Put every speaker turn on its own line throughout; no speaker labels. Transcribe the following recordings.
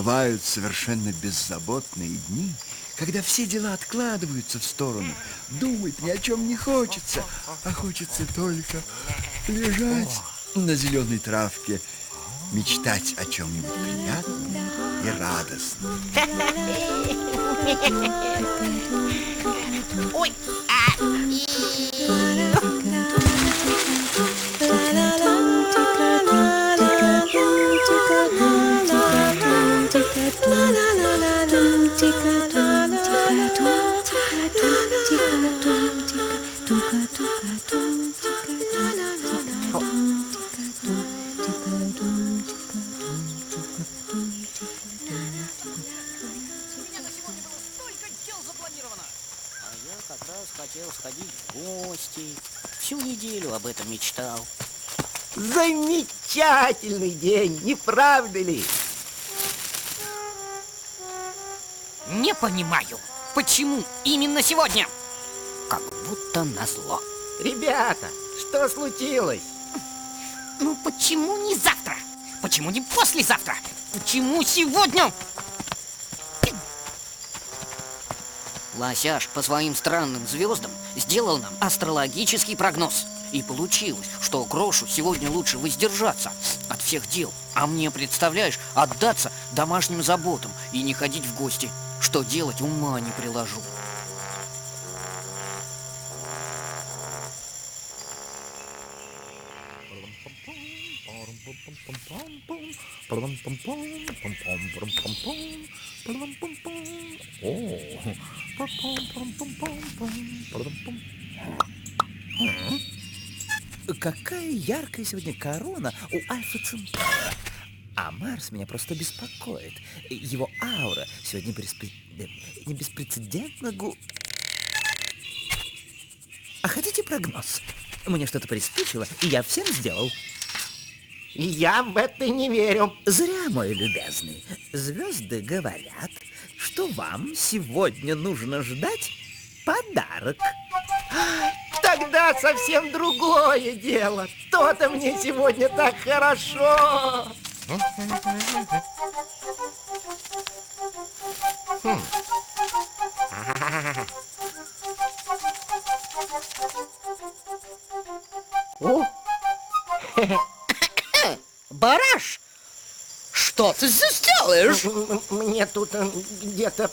Бывают совершенно беззаботные дни, когда все дела откладываются в сторону. Думать ни о чем не хочется, а хочется только лежать на зеленой травке, мечтать о чем-нибудь приятном и радостном.
Ой, как раз хотел сходить в гости. Всю неделю об этом мечтал.
Замечательный день, не правда ли?
Не понимаю, почему именно сегодня? Как будто назло.
Ребята, что случилось?
Ну почему не завтра? Почему не послезавтра? Почему сегодня? Лосяш по своим странным звездам сделал нам астрологический прогноз. И получилось, что Крошу сегодня лучше воздержаться от всех дел. А мне, представляешь, отдаться домашним заботам и не ходить в гости. Что делать, ума не приложу.
Какая яркая сегодня корона у Альфа Центавра. А Марс меня просто беспокоит. Его аура сегодня не беспрецедентно А хотите прогноз? Мне что-то приспичило, и я всем сделал.
Я в это не верю.
Зря, мой любезный. Звезды говорят, что вам сегодня нужно ждать подарок.
Тогда совсем другое дело. То-то мне сегодня так хорошо. О!
Бараш, что ты здесь делаешь?
Мне тут где-то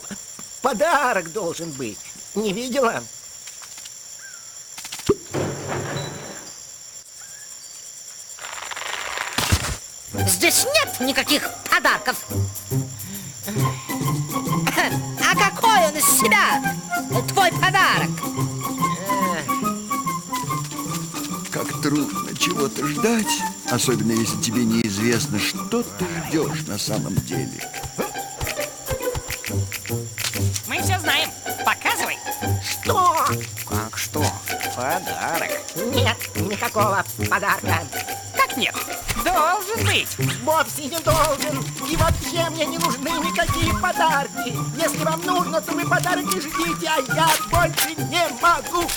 подарок должен быть. Не видела?
Здесь нет никаких подарков. А какой он из себя, твой подарок?
Как трудно чего-то ждать, особенно если тебе неизвестно, что ты ждешь на самом деле.
Мы все знаем. Показывай.
Что?
Как что? Подарок.
Нет никакого подарка.
Как нет? Должен быть.
Вовсе не должен. И вообще мне не нужны никакие подарки. Если вам нужно, то вы подарки ждите, а я больше не могу.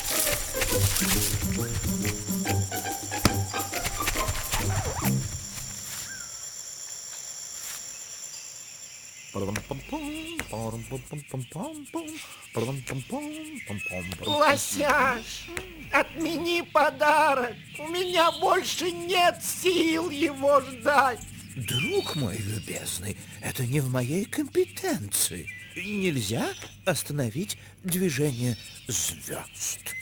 Лосяш, отмени подарок. У меня больше нет сил его ждать.
Друг мой любезный, это не в моей компетенции. Нельзя остановить движение звезд.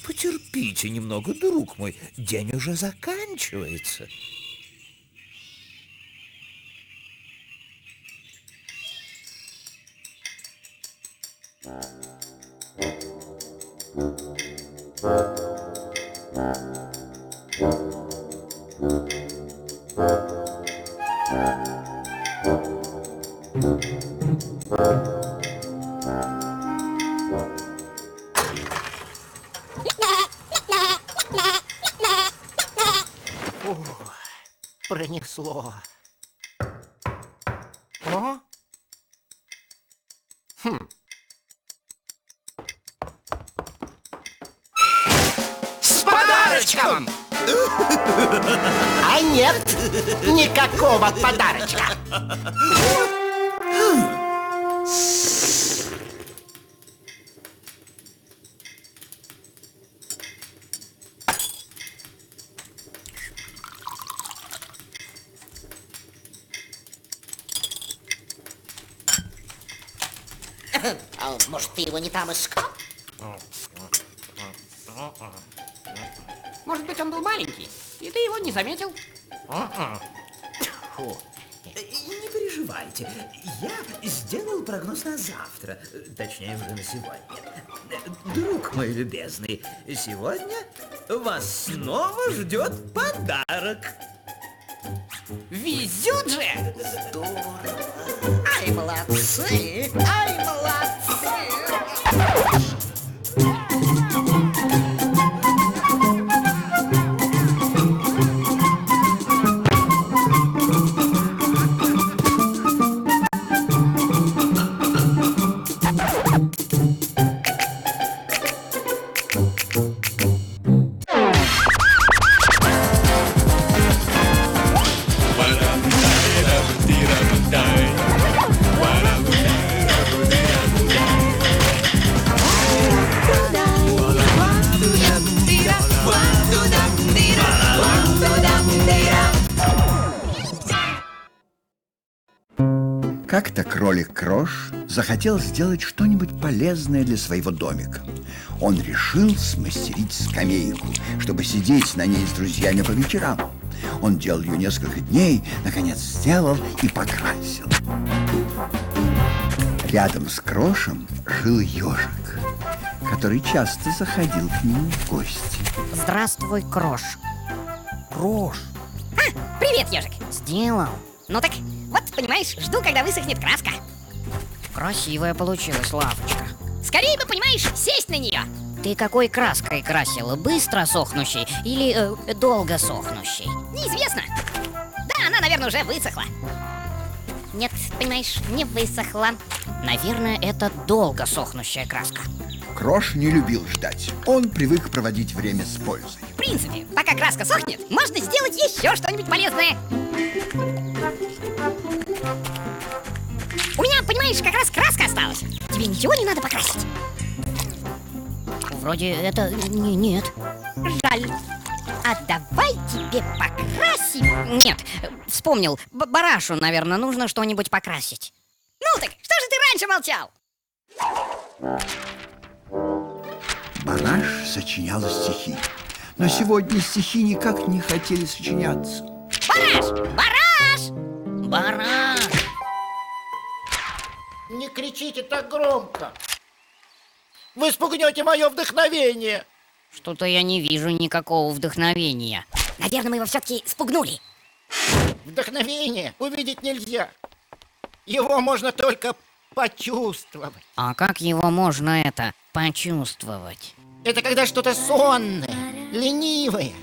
Потерпите немного, друг мой, день уже заканчивается.
Пронесло. О?
С подарочком!
А нет, никакого подарочка. А может, ты его не там искал?
Может быть, он был маленький, и ты его не заметил?
Фу.
Не переживайте, я сделал прогноз на завтра, точнее уже на сегодня. Друг мой любезный, сегодня вас снова ждет подарок.
Везет же!
Ай, молодцы! Ай, молодцы!
Как-то кролик Крош захотел сделать что-нибудь полезное для своего домика. Он решил смастерить скамейку, чтобы сидеть на ней с друзьями по вечерам. Он делал ее несколько дней, наконец сделал и покрасил. Рядом с Крошем жил ежик, который часто заходил к нему в гости.
Здравствуй, Крош.
Крош!
Привет, ежик.
Сделал.
Ну так, вот, понимаешь, жду, когда высохнет краска.
Красивая получилась лавочка.
Скорее бы, понимаешь, сесть на нее.
Ты какой краской красила? Быстро сохнущей или долго сохнущей?
Неизвестно. Да, она, наверное, уже высохла. Нет, понимаешь, не высохла.
Наверное, это долго сохнущая краска.
Крош не любил ждать. Он привык проводить время с пользой.
В принципе, пока краска сохнет, можно сделать еще что-нибудь полезное. У меня, понимаешь, как раз краска осталась. Тебе ничего не надо покрасить?
Вроде это нет.
Жаль. А давай тебе покрасим.
Нет, вспомнил. Барашу, наверное, нужно что-нибудь покрасить.
Ну так, что же ты раньше молчал?
Бараш сочиняла стихи, но сегодня стихи никак не хотели сочиняться.
Бараш! Бараш!
Бараш!
Не кричите так громко. Вы спугнете мое вдохновение.
Что-то я не вижу никакого вдохновения.
Наверное, мы его все-таки спугнули.
Вдохновение увидеть нельзя. Его можно только почувствовать.
А как его можно это почувствовать?
Это когда что-то сонное, ленивое,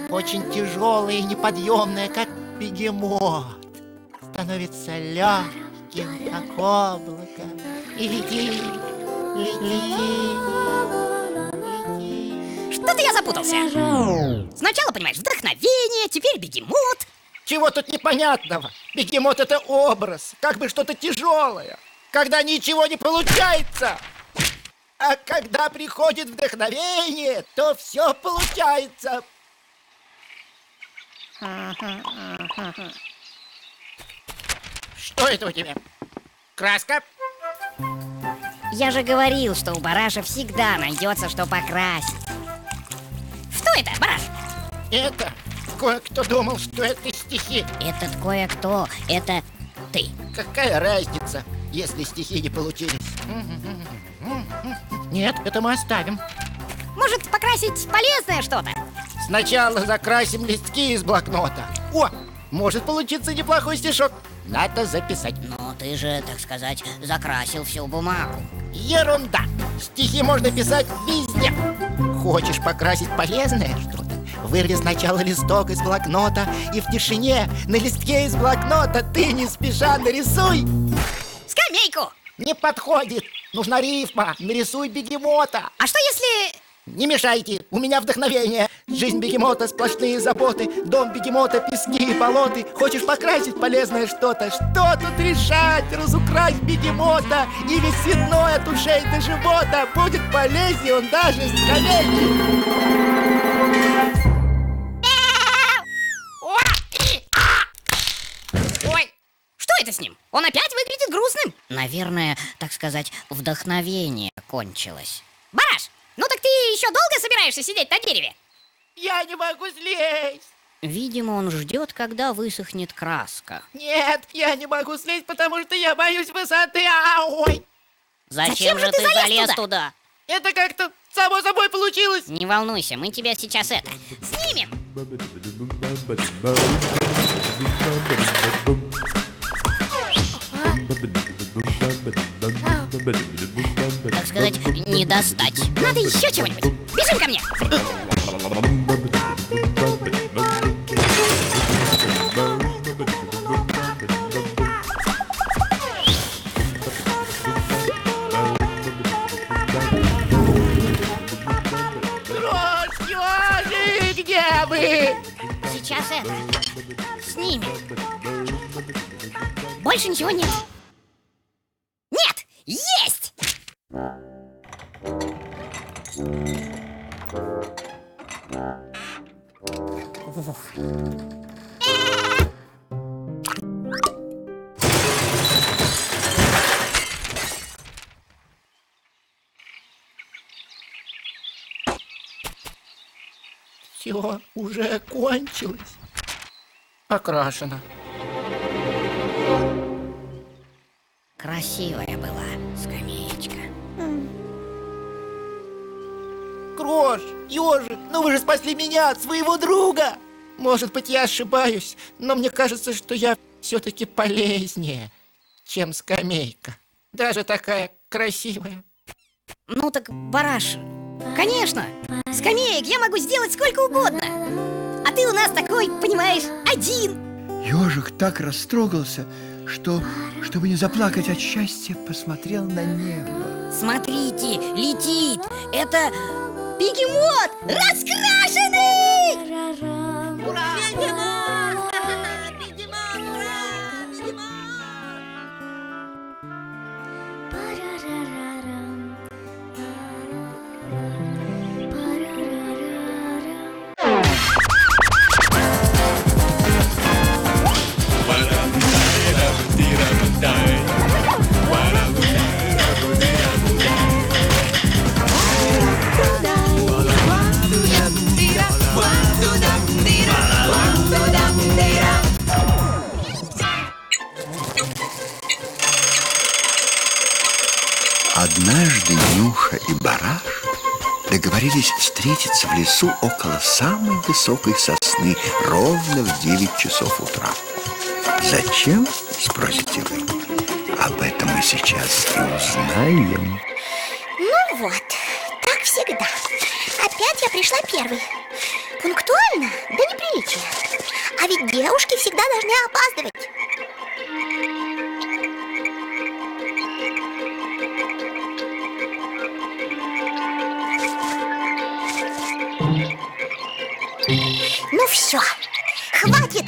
очень тяжелое и неподъемное, как бегемот, становится легким, как облако, и летит, летит.
Что-то я запутался. Сначала, понимаешь, вдохновение, теперь бегемот.
Чего тут непонятного? Бегемот — это образ, как бы что-то тяжелое, когда ничего не получается. А когда приходит вдохновение, то все получается. Что это у тебя? Краска?
Я же говорил, что у Бараша всегда найдется, что покрасить. Что это, Бараш?
Это кое-кто думал, что это стихи.
Этот кое-кто, это ты.
Какая разница, если стихи не получились? Нет, это мы оставим.
Может, покрасить полезное что-то?
Сначала закрасим листки из блокнота. О, может получиться неплохой стишок. Надо записать.
Но ты же, так сказать, закрасил всю бумагу.
Ерунда. Стихи можно писать везде. Хочешь покрасить полезное что-то? Вырви сначала листок из блокнота, и в тишине на листке из блокнота ты не спеша нарисуй.
Скамейку!
Не подходит. Нужна рифма. Нарисуй бегемота.
А что если
Не мешайте, у меня вдохновение. Жизнь бегемота, сплошные заботы. Дом бегемота, пески и болоты. Хочешь покрасить полезное что-то? Что тут решать? Разукрась бегемота. И весь цветной от ушей до живота. Будет полезнее он даже с скамейки.
Ой, что это с ним? Он опять выглядит грустным. Наверное, так сказать, вдохновение кончилось. Бараш, ну так ты еще долго собираешься сидеть на дереве?
Я не могу слезть.
Видимо, он ждет, когда высохнет краска.
Нет, я не могу слезть, потому что я боюсь высоты. Ой,
Зачем же ты залез туда?
это как-то само собой получилось.
Не волнуйся, мы тебя сейчас снимем. Так сказать, не достать. Надо еще чего-нибудь. Бежим ко мне.
Дрожь, ёжик, где вы?
Сейчас снимем. Больше ничего нет. Нет! Есть!
Все уже кончилось. Окрашено.
Красивая была скамеечка.
Крош, ёжик, ну вы же спасли меня от своего друга. Может быть, я ошибаюсь, но мне кажется, что я все-таки полезнее, чем скамейка. Даже такая красивая.
Ну так, Бараш, конечно, скамеек я могу сделать сколько угодно. А ты у нас такой, понимаешь, один.
Ежик так растрогался, что, чтобы не заплакать от счастья, посмотрел на небо.
Смотрите, летит. Это бегемот раскрашенный! Ура! Бегемот! Бегемот! Ура! Бегемот!
Однажды Нюша и Бараш договорились встретиться в лесу около самой высокой сосны ровно в 9 часов утра. Зачем, спросите вы? Об этом мы сейчас и узнаем.
Ну вот, так всегда. Опять я пришла первой. Пунктуально до неприличия. А ведь девушки всегда должны опаздывать. Ну все, хватит!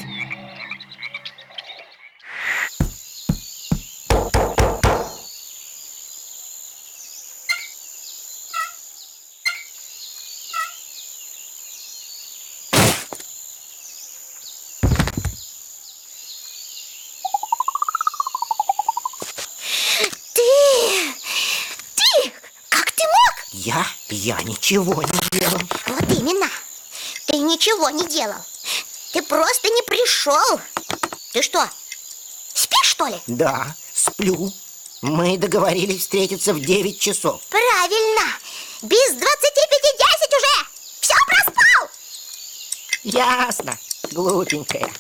Ты, как ты мог?
Я ничего не делал.
Вот именно. Ты ничего не делал. Ты просто не пришел. Ты что, спишь, что ли?
Да, сплю. Мы договорились встретиться в 9 часов.
Правильно. Без 25:10 уже. Все проспал.
Ясно, глупенькая.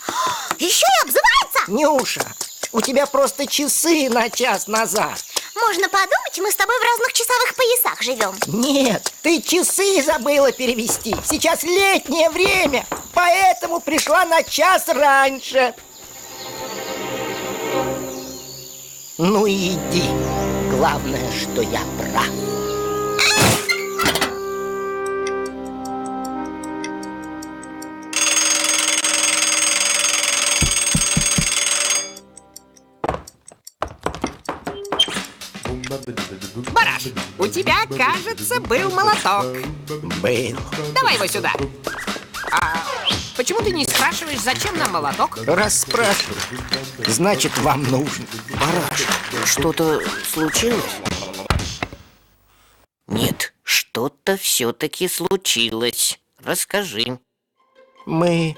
Еще и обзывается.
Нюша, у тебя просто часы на час назад.
Можно подумать, мы с тобой в разных часовых поясах живем.
Нет, ты часы забыла перевести. Сейчас летнее время, поэтому пришла на час раньше. Ну и иди. Главное, что я прав.
Бараш, у тебя, кажется, был молоток.
Был.
Давай его сюда. А почему ты не спрашиваешь, зачем нам молоток?
Раз спрашиваю, значит, вам нужен.
Бараш, что-то случилось? Нет, что-то все-таки случилось. Расскажи.
Мы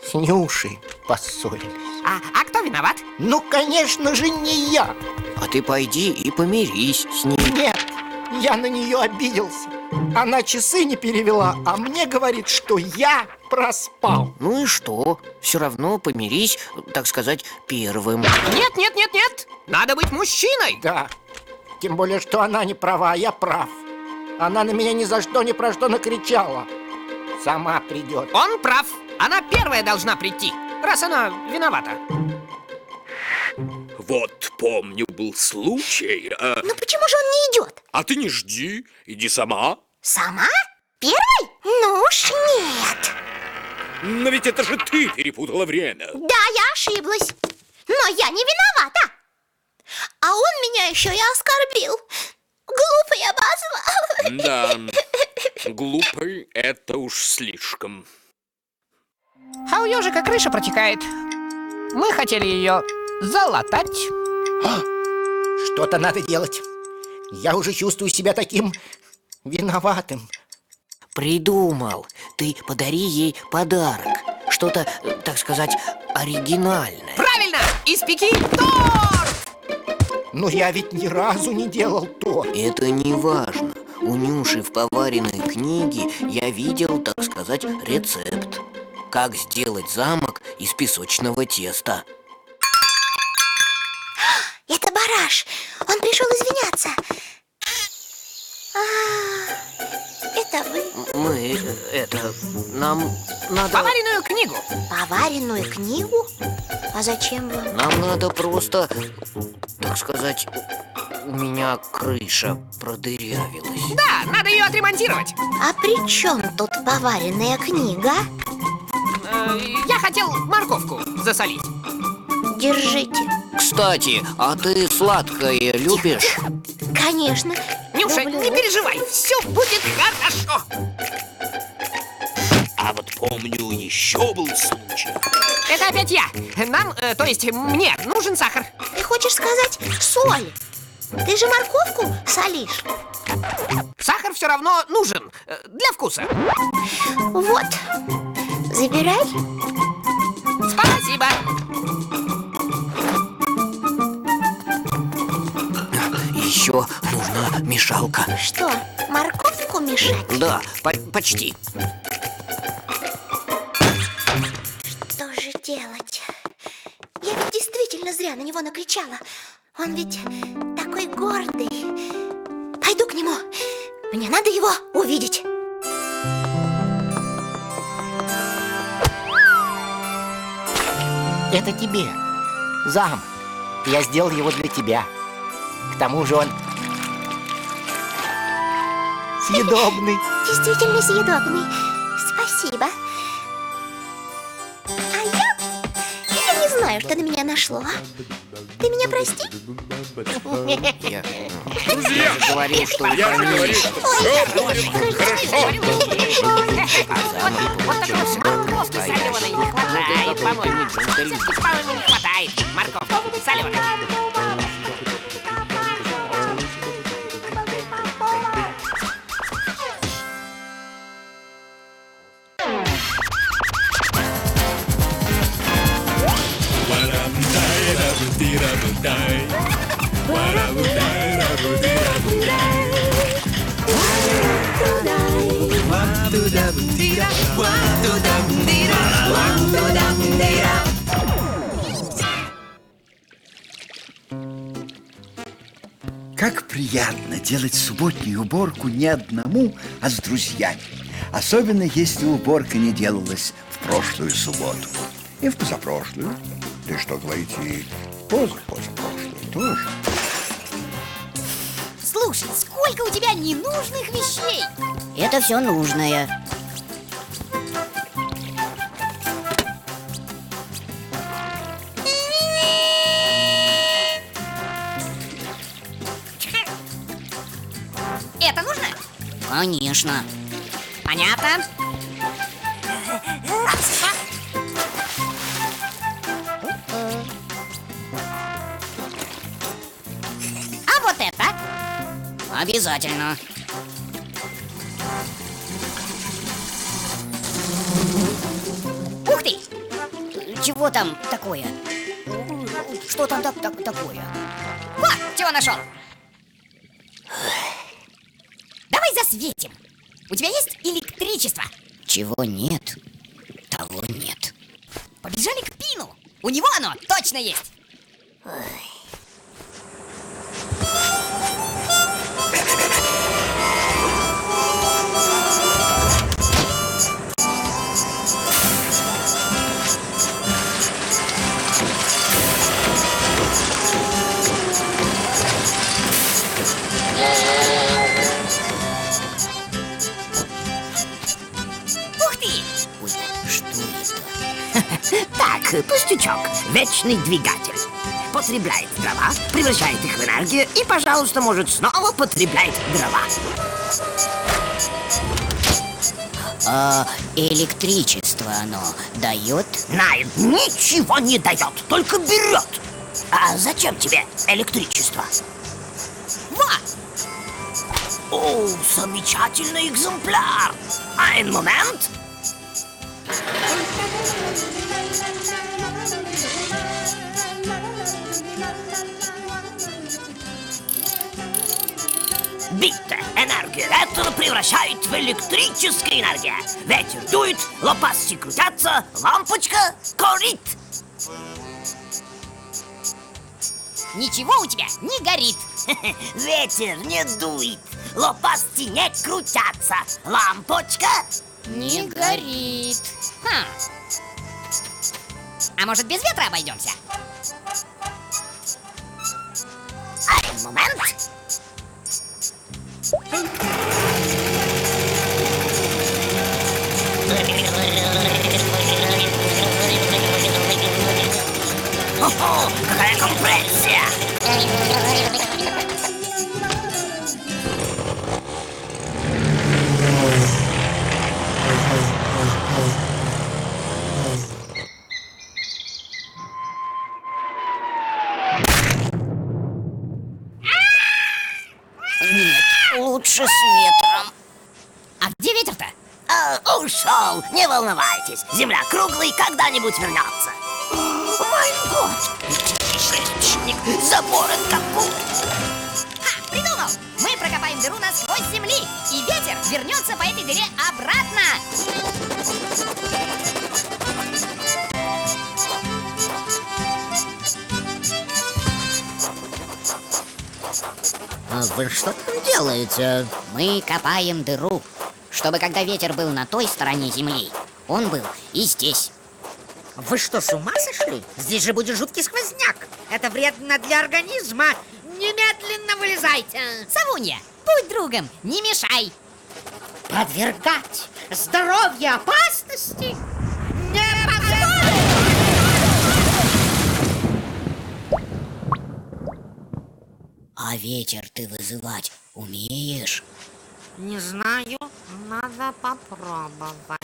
с Нюшей поссорились.
А кто виноват?
Ну, конечно же, не я.
А ты пойди и помирись с ним.
Нет, я на нее обиделся. Она часы не перевела, а мне говорит, что я проспал.
Ну и что? Все равно помирись, так сказать, первым.
Нет, нет, нет, нет. Надо быть мужчиной.
Да, тем более, что она не права, а я прав. Она на меня ни за что, ни про что накричала. Сама придет.
Он прав. Она первая должна прийти, раз она виновата.
Вот помню, был случай.
Ну почему же он не идет?
А ты не жди, иди сама.
Сама? Первый? Ну уж нет.
Но ведь это же ты перепутала время.
Да, я ошиблась. Но я не виновата. А он меня еще и оскорбил. Глупый обозвал.
Да, глупый это уж слишком.
А у ежика крыша протекает. Мы хотели ее залатать.
Что-то надо делать. Я уже чувствую себя таким виноватым.
Придумал. Ты подари ей подарок. Что-то, так сказать, оригинальное.
Правильно! Испеки торт!
Но я ведь ни разу не делал торт.
Это не важно. У Нюши в поваренной книге я видел, так сказать, рецепт. Как сделать замок из песочного теста.
Это Бараш. Он пришел извиняться. Это вы?
Мы, нам надо...
Поваренную книгу.
Поваренную книгу? А зачем вам?
Нам надо просто, так сказать, у меня крыша продырявилась.
Да, надо ее отремонтировать.
А при чем тут поваренная книга?
Я хотел морковку засолить.
Держите.
Кстати, а ты сладкое любишь?
Конечно.
Нюша,
люблю.
не переживай, все будет хорошо.
А вот помню, еще был случай.
Это опять я. Нам, то есть мне, нужен сахар.
Ты хочешь сказать соль? Ты же морковку солишь.
Сахар все равно нужен, для вкуса.
Вот. Забирай.
Спасибо.
Еще нужна мешалка.
Что, морковку мешать?
Да, почти.
Что же делать? Я ведь действительно зря на него накричала. Он ведь такой гордый. Пойду к нему. Мне надо его увидеть.
Это тебе. Замок. Я сделал его для тебя. К тому же он съедобный.
Действительно съедобный. Спасибо. А я не знаю, что на меня нашло. Ты меня прости?
Я же говорил, что
Я же говорил, что все будет хорошо.
Вот так вот морковки соленой не хватает, по-моему. Все-таки, по-моему, не хватает морковки соленой.
Как приятно делать субботнюю уборку не одному, а с друзьями. Особенно, если уборка не делалась в прошлую субботу. И в позапрошлую. Да что говорить, и позапрошлую тоже.
Слушай, сколько у тебя ненужных вещей?
Это все нужное. Конечно.
Понятно? А вот это?
Обязательно.
Ух ты!
Чего там такое? Что там такое?
Вот, чего нашел. Давай засветим. У тебя есть электричество?
Чего нет, того нет.
Побежали к Пину. У него оно точно есть. Ух ты!
Ой, что это?
Так, пустячок, вечный двигатель. Потребляет дрова, превращает их в энергию и, пожалуйста, может снова потреблять дрова.
А электричество оно дает?
Найд ничего не дает, только берет. А зачем тебе электричество?
Вот!
О, замечательный экземпляр! Ein момент! Bitte, энергию ветра превращает в электрическую энергию. Ветер дует, лопасти крутятся, лампочка горит.
Ничего у тебя не горит.
Ветер не дует, лопасти не крутятся, лампочка.
Не горит. А может, без ветра обойдемся?
Ein момент. О, какая компрессия!
Нет, лучше с ветром.
А где ветер-то?
Ушел, не волнуйтесь. Земля круглая и когда-нибудь вернется. Мой год, кишечник, заборон капут.
Придумал! Мы прокопаем дыру насквозь земли, и ветер вернется по этой дыре обратно.
А вы что там делаете?
Мы копаем дыру, чтобы когда ветер был на той стороне земли, он был и здесь.
Вы что, с ума сошли? Здесь же будет жуткий сквозняк. Это вредно для организма. Немедленно вылезайте.
Савунья, будь другом, не мешай.
Подвергать здоровье опасности не позволю.
А ветер ты вызывать умеешь?
Не знаю, надо попробовать.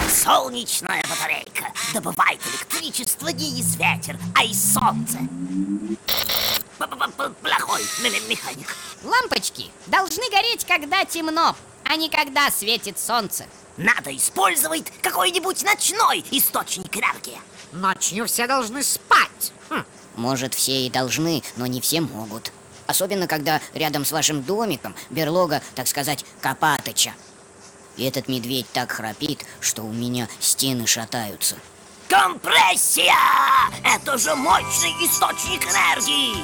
Солнечная батарейка добывает электричество не из ветер, а из солнца. Плохой механик.
Лампочки должны гореть, когда темно, а не когда светит солнце.
Надо использовать какой-нибудь ночной источник энергии.
Ночью все должны спать.
Может, все и должны, но не все могут. Особенно, когда рядом с вашим домиком берлога, так сказать, Копатыча. И этот медведь так храпит, что у меня стены шатаются.
Компрессия! Это же мощный источник энергии!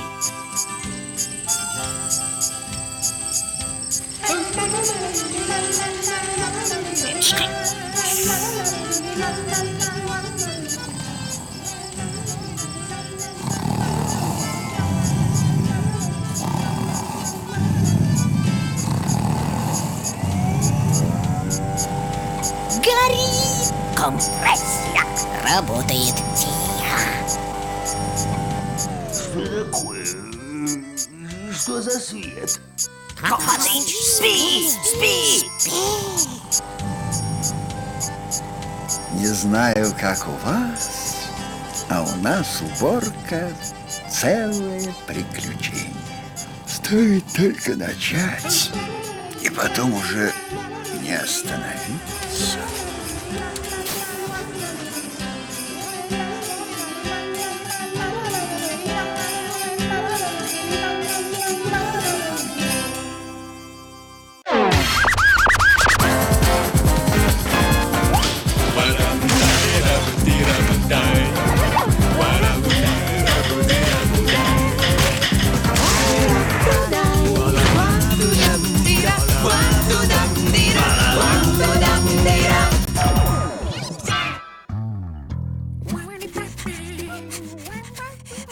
Горит!
Компрессия!
Работает.
Что такое?
что за свет?
Копатыч, спи, спи!
Не знаю, как у вас, а у нас уборка целое приключение. Стоит только начать, и потом уже не остановиться.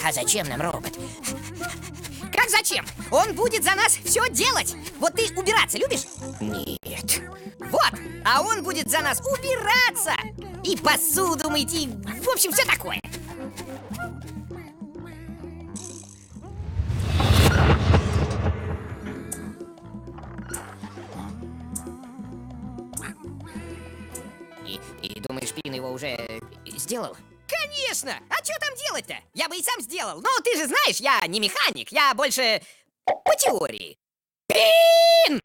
А зачем нам робот?
Как зачем? Он будет за нас все делать. Вот ты убираться любишь?
Нет.
Вот, а он будет за нас убираться. И посуду мыть, и, в общем, все такое.
И думаешь, Пин его уже сделал?
Конечно! А что там делать-то? Я бы и сам сделал. Но ты же знаешь, я не механик, я больше по теории. Пин!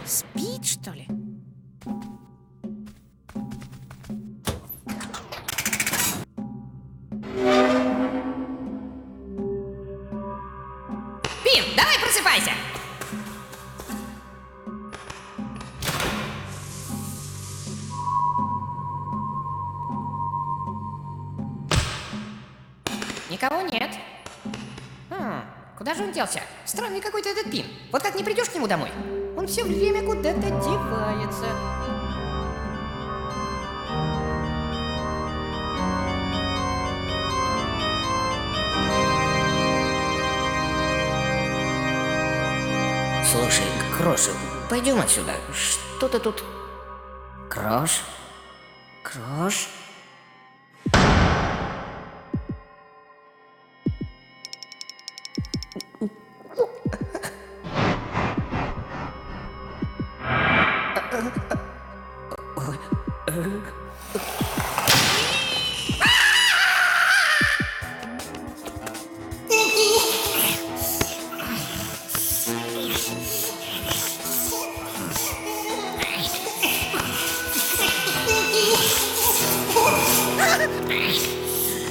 Спит, что ли?
Пин, давай просыпайся!
Никого нет. Куда же он делся? Странный какой-то этот Пин. Вот как не придешь к нему домой, он все время куда-то девается.
Слушай, Крош, пойдем отсюда. Что-то тут... Крош? Крош?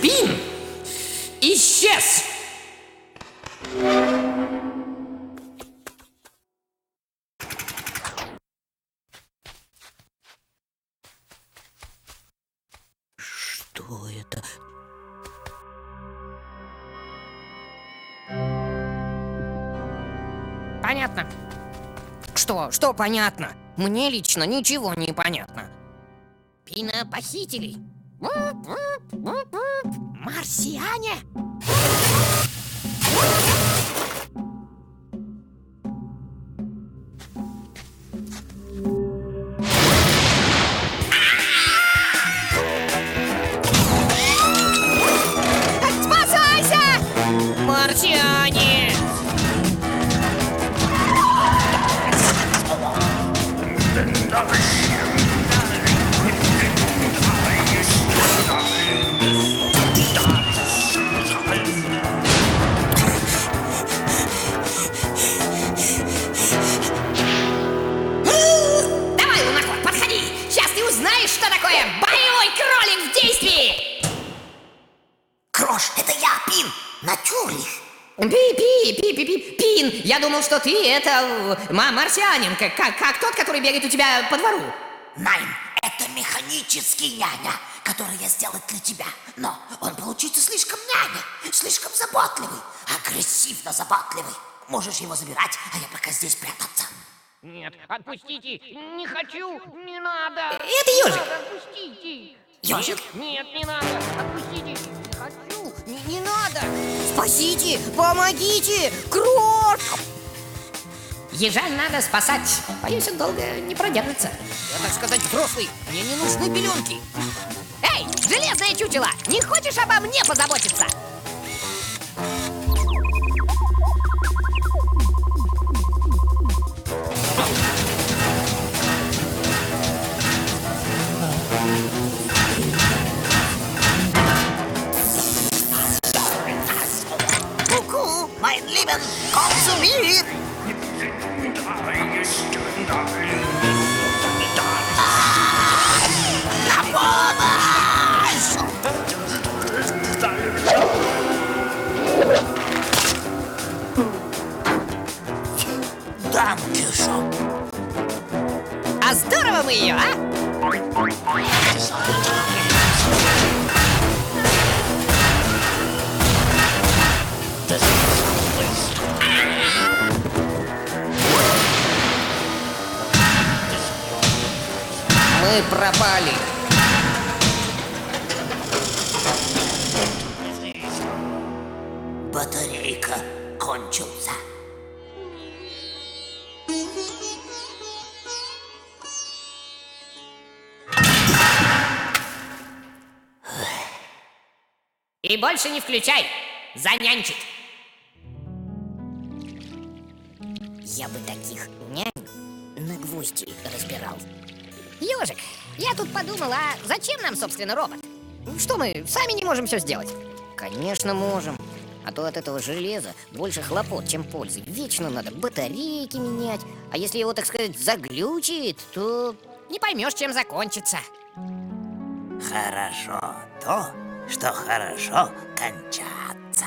Пин исчез!
Что это?
Понятно. Что понятно? Мне лично ничего не понятно. Пина похитили. Марсиане?
Спасайся!
Марсиане!
Давай, луноход, подходи! Сейчас ты узнаешь, что такое боевой кролик в действии!
Крош, это я, Пин, натюрлих.
Пин, я думал, что ты это марсианин, как тот, который бегает у тебя по двору.
Найн, это механический няня, который я сделал для тебя. Но он получится слишком няня, слишком заботливый, агрессивно заботливый. Можешь его забирать, а я пока здесь прятаться.
Нет, отпустите! Не хочу! Не надо!
Это ежик.
Отпустите!
Ежик?
Нет, не надо! Отпустите! Не хочу! Не надо!
Спасите! Помогите! Крош! Ежа надо спасать. Боюсь, он долго не продержится.
Я, так сказать, взрослый. Мне не нужны пеленки.
Эй, железное чучело, не хочешь обо мне позаботиться?
Ку-ку, mein Lieben, komm zu mir! На помощь! Данкишон.
А здорово мы ее, а?
Мы пропали.
Батарейка кончился.
И больше не включай, занянчит.
Я бы таких нянь на гвозди разбирал.
Ежик, я тут подумал, а зачем нам, собственно, робот? Что мы сами не можем все сделать?
Конечно, можем. А то от этого железа больше хлопот, чем пользы. Вечно надо батарейки менять. А если его, так сказать, заглючит, то...
Не поймешь, чем закончится.
Хорошо то, что хорошо кончается.